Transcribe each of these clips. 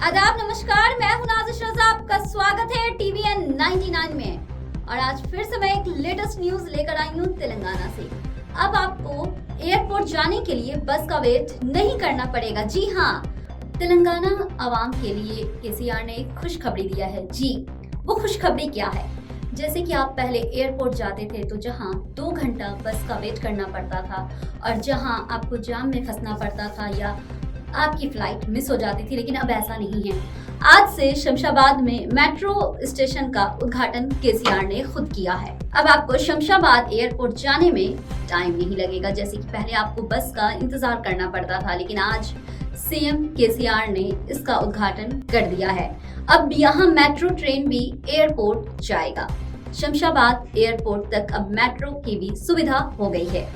आदाब, नमस्कार। मैं हूं नाज़ शहज़ाद, आपका स्वागत है TVN 99 में। और आज फिर से मैं एक लेटेस्ट न्यूज लेकर आई हूं तेलंगाना से। अब आपको एयरपोर्ट जाने के लिए बस का वेट नहीं करना पड़ेगा। जी हाँ, तेलंगाना आवाम के लिए KCR ने एक खुशखबरी दिया है। जी, वो खुशखबरी क्या है? जैसे कि आप पहले एयरपोर्ट जाते थे तो जहां 2 घंटा बस का वेट करना पड़ता था और जहां आपको जाम में फंसना पड़ता था या आपकी फ्लाइट मिस हो जाती थी, लेकिन अब ऐसा नहीं है। आज से शमशाबाद में मेट्रो स्टेशन का उद्घाटन KCR ने खुद किया है। अब आपको शमशाबाद एयरपोर्ट जाने में टाइम नहीं लगेगा, जैसे कि पहले आपको बस का इंतजार करना पड़ता था, लेकिन आज CM KCR ने इसका उद्घाटन कर दिया है। अब यहाँ मेट्रो ट्रेन भी एयरपोर्ट जाएगा। शमशाबाद एयरपोर्ट तक अब मेट्रो की भी सुविधा हो गई है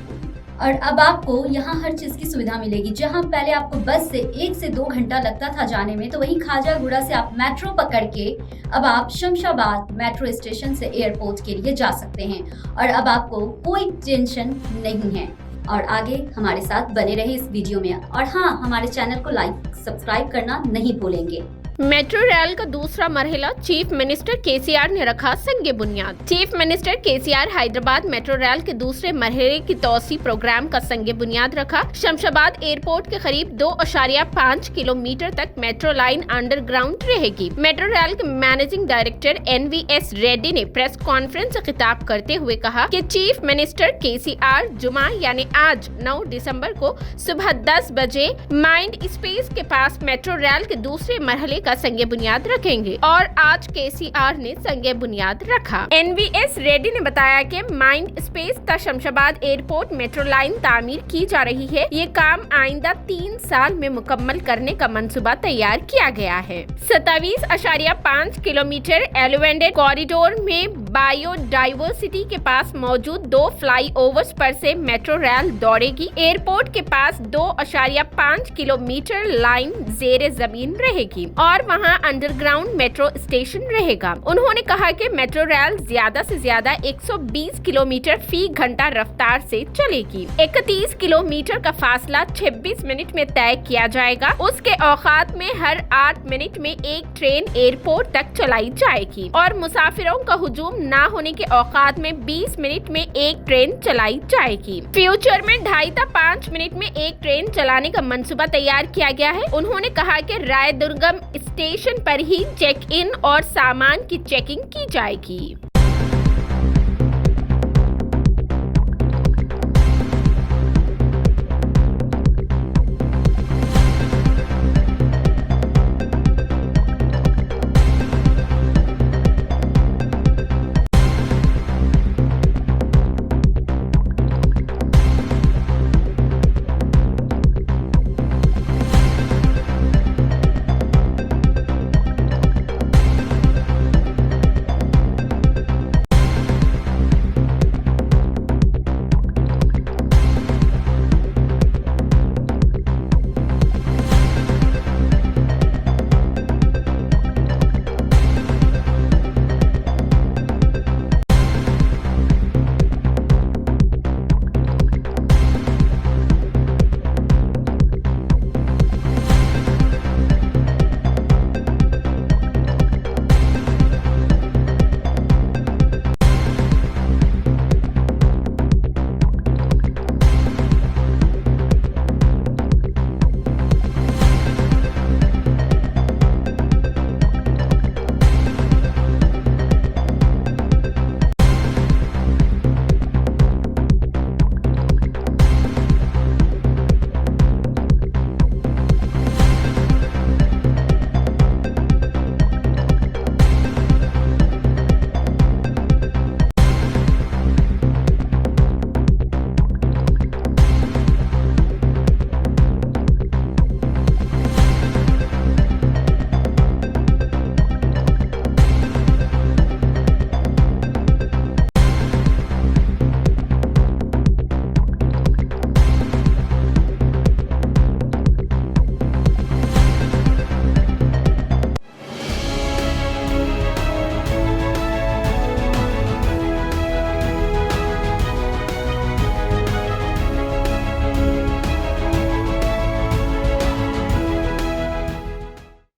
और अब आपको यहाँ हर चीज की सुविधा मिलेगी। जहाँ पहले आपको बस से 1 से 2 घंटा लगता था जाने में, तो वहीं खाजागुड़ा से आप मेट्रो पकड़ के अब आप शमशाबाद मेट्रो स्टेशन से एयरपोर्ट के लिए जा सकते हैं और अब आपको कोई टेंशन नहीं है। और आगे हमारे साथ बने रहे इस वीडियो में और हाँ, हमारे चैनल को लाइक सब्सक्राइब करना नहीं भूलेंगे। मेट्रो रेल का दूसरा मरहला चीफ मिनिस्टर KCR ने रखा संगे बुनियाद। Chief minister KCR Hyderabad metro rail के दूसरे मरहले की तोसी प्रोग्राम का संगे बुनियाद रखा। शमशाबाद एयरपोर्ट के करीब 2.5 किलोमीटर तक मेट्रो लाइन अंडरग्राउंड रहेगी। मेट्रो रेल के मैनेजिंग डायरेक्टर NVS रेड्डी ने प्रेस कॉन्फ्रेंस से खिताब करते हुए कहा कि चीफ मिनिस्टर KCR जुमा यानी आज 9 दिसंबर को सुबह 10 बजे माइंड स्पेस के पास मेट्रो रेल के दूसरे मरहले का संगे बुनियाद रखेंगे और आज KCR ने संगे बुनियाद रखा। NVS रेड्डी ने बताया कि माइंड स्पेस का शमशाबाद एयरपोर्ट मेट्रो लाइन तामीर की जा रही है। ये काम आइंदा 3 साल में मुकम्मल करने का मंसूबा तैयार किया गया है। 27.5 किलोमीटर एलिवेटेड कॉरिडोर में बायोडाइवर्सिटी के पास मौजूद 2 फ्लाईओवर्स पर से मेट्रो रेल दौड़ेगी। एयरपोर्ट के पास 2.5 किलोमीटर लाइन जेर जमीन रहेगी और वहां अंडरग्राउंड मेट्रो स्टेशन रहेगा। उन्होंने कहा कि मेट्रो रेल ज्यादा से ज्यादा 120 किलोमीटर फी घंटा रफ्तार से चलेगी। 31 किलोमीटर का फासला 26 मिनट में तय किया जाएगा। उसके औकात में हर 8 मिनट में एक ट्रेन एयरपोर्ट तक चलाई जाएगी और मुसाफिरों का हुजूम ना होने के औकात में 20 मिनट में एक ट्रेन चलाई जाएगी। फ्यूचर में 2.5 से 5 मिनट में एक ट्रेन चलाने का मंसूबा तैयार किया गया है। उन्होंने कहा कि रायदुर्गम स्टेशन पर ही चेक इन और सामान की चेकिंग की जाएगी।